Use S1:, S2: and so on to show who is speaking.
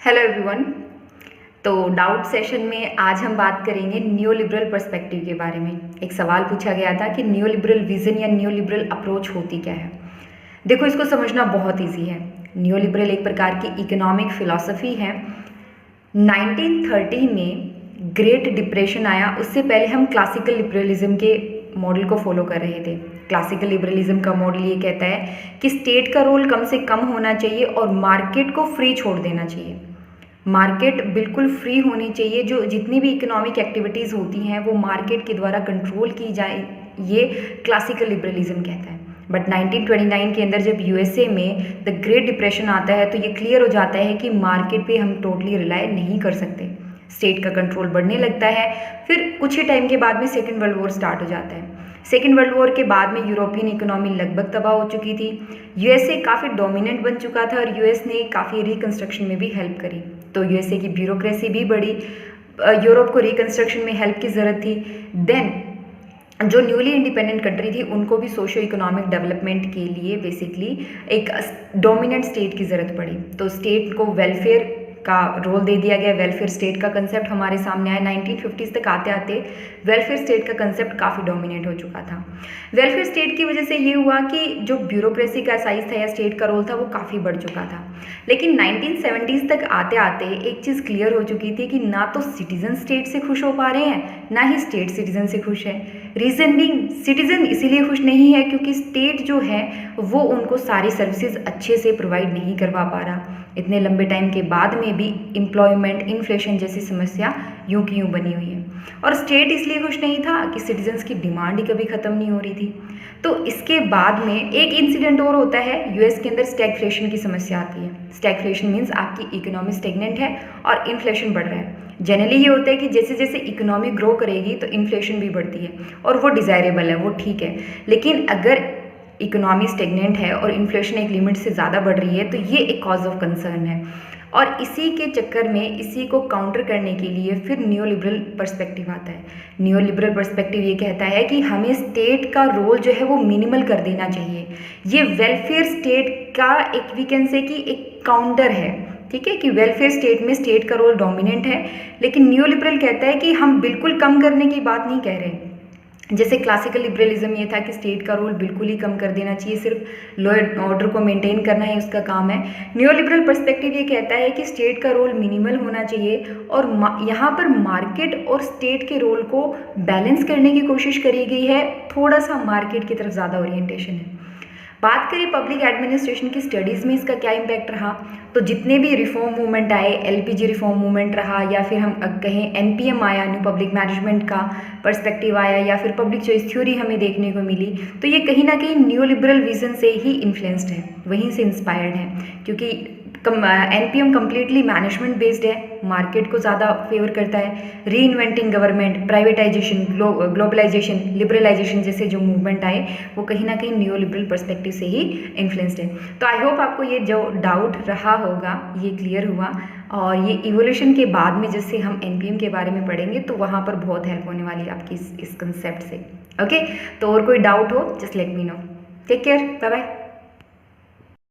S1: Hello everyone. तो doubt session में आज हम बात करेंगे न्यू लिबरल पर्सपेक्टिव के बारे में। एक सवाल पूछा गया था कि न्यू लिबरल विजन या न्यू लिबरल अप्रोच होती क्या है। देखो, इसको समझना बहुत इजी है। न्यू लिबरल एक प्रकार की इकोनॉमिक फिलॉसफी है। 1930 में ग्रेट डिप्रेशन आया, उससे पहले हम क्लासिकल लिबरलिज्म के मॉडल को फॉलो कर रहे थे। क्लासिकल लिबरलिज्म का मॉडल ये कहता है कि स्टेट का रोल कम से कम होना चाहिए और मार्केट को फ्री छोड़ देना चाहिए। मार्केट बिल्कुल फ्री होनी चाहिए, जो जितनी भी इकोनॉमिक एक्टिविटीज़ होती हैं वो मार्केट के द्वारा कंट्रोल की जाए, ये क्लासिकल लिबरलिज्म कहता है। बट 1929 के अंदर जब यूएसए में द ग्रेट डिप्रेशन आता है तो ये क्लियर हो जाता है कि मार्केट पे हम टोटली रिलाई नहीं कर सकते। स्टेट का कंट्रोल बढ़ने लगता है। फिर कुछ ही टाइम के बाद में सेकेंड वर्ल्ड वॉर स्टार्ट हो जाता है। सेकेंड वर्ल्ड वॉर के बाद में यूरोपियन इकोनॉमी लगभग तबाह हो चुकी थी। यूएसए काफ़ी डोमिनेंट बन चुका था और यूएस ने काफ़ी रिकंस्ट्रक्शन में भी हेल्प करी। तो यूएसए की ब्यूरोक्रेसी भी बढ़ी। यूरोप को रिकंस्ट्रक्शन में हेल्प की ज़रूरत थी। देन जो न्यूली इंडिपेंडेंट कंट्री थी उनको भी सोशो इकोनॉमिक डेवलपमेंट के लिए बेसिकली एक डोमिनेंट स्टेट की ज़रूरत पड़ी। तो स्टेट को वेलफेयर का रोल दे दिया गया। वेलफेयर स्टेट का कंसेप्ट हमारे सामने आया। 1950s तक आते आते वेलफेयर स्टेट का कंसेप्ट काफ़ी डोमिनेट हो चुका था। वेलफेयर स्टेट की वजह से ये हुआ कि जो ब्यूरोक्रेसी का साइज था या स्टेट का रोल था वो काफ़ी बढ़ चुका था। लेकिन 1970s तक आते आते एक चीज़ क्लियर हो चुकी थी कि ना तो सिटीजन स्टेट से खुश हो पा रहे हैं, ना ही स्टेट सिटीजन से खुश है। रीज़न बीइंग, सिटीजन इसीलिए खुश नहीं है क्योंकि स्टेट जो है वो उनको सारी सर्विसेज अच्छे से प्रोवाइड नहीं करवा पा रहा। इतने लंबे टाइम के बाद में भी एम्प्लॉयमेंट, इन्फ्लेशन जैसी समस्या यूं की यूं बनी हुई है। और स्टेट इसलिए खुश नहीं था कि सिटीजन्स की डिमांड ही कभी ख़त्म नहीं हो रही थी। तो इसके बाद में एक इंसिडेंट और होता है। यूएस के अंदर स्टैगफ्लेशन की समस्या आती है। स्टैगफ्लेशन मीन्स आपकी इकोनॉमी स्टेगनेंट है और इन्फ्लेशन बढ़ रहा है। जनरली ये होता है कि जैसे जैसे इकोनॉमी ग्रो करेगी तो इन्फ्लेशन भी बढ़ती है और वो डिज़ायरेबल है, वो ठीक है। लेकिन अगर इकोनॉमी स्टेगनेंट है और इन्फ्लेशन एक लिमिट से ज़्यादा बढ़ रही है तो ये एक कॉज ऑफ कंसर्न है। और इसी के चक्कर में इसी को काउंटर करने के लिए फिर न्यू लिबरल पर्सपेक्टिव आता है। न्यू लिबरल पर्सपेक्टिव ये कहता है कि हमें स्टेट का रोल जो है वो मिनिमल कर देना चाहिए। ये वेलफेयर स्टेट का एक वी कैन से कि एक काउंटर है, ठीक है, कि वेलफेयर स्टेट में स्टेट का रोल डोमिनेंट है। लेकिन न्यू लिबरल कहता है कि हम बिल्कुल कम करने की बात नहीं कह रहे। जैसे क्लासिकल लिबरलिज्म ये था कि स्टेट का रोल बिल्कुल ही कम कर देना चाहिए, सिर्फ लॉ एंड ऑर्डर को मेंटेन करना ही उसका काम है। न्यू लिबरल पर्सपेक्टिव ये कहता है कि स्टेट का रोल मिनिमल होना चाहिए और यहाँ पर मार्केट और स्टेट के रोल को बैलेंस करने की कोशिश करी गई है। थोड़ा सा मार्केट की तरफ ज़्यादा ओरिएंटेशन है। बात करें पब्लिक एडमिनिस्ट्रेशन की स्टडीज़ में इसका क्या इम्पैक्ट रहा, तो जितने भी रिफॉर्म मूवमेंट आए, एलपीजी रिफॉर्म मूवमेंट रहा या फिर हम कहें एनपीएम आया, न्यू पब्लिक मैनेजमेंट का पर्सपेक्टिव आया, या फिर पब्लिक चॉइस थ्योरी हमें देखने को मिली, तो ये कहीं ना कहीं न्यू लिबरल विजन से ही इन्फ्लुएंस्ड है, वहीं से इंस्पायर्ड है। क्योंकि एनपीएम कम्प्लीटली मैनेजमेंट बेस्ड है, मार्केट को ज़्यादा फेवर करता है। Reinventing government, privatisation, globalisation, liberalisation जैसे जो मूवमेंट आए वो कहीं ना कहीं न्यू लिबरल पर्सपेक्टिव से ही इन्फ्लुएंस्ड है। तो आई होप आपको ये जो डाउट रहा होगा ये क्लियर हुआ, और ये इवोल्यूशन के बाद में जैसे हम एनपीएम के बारे में पढ़ेंगे तो वहाँ पर बहुत हेल्प होने वाली है आपकी इस कंसेप्ट से। ओके, तो और कोई डाउट हो just let me know. Take care, bye bye.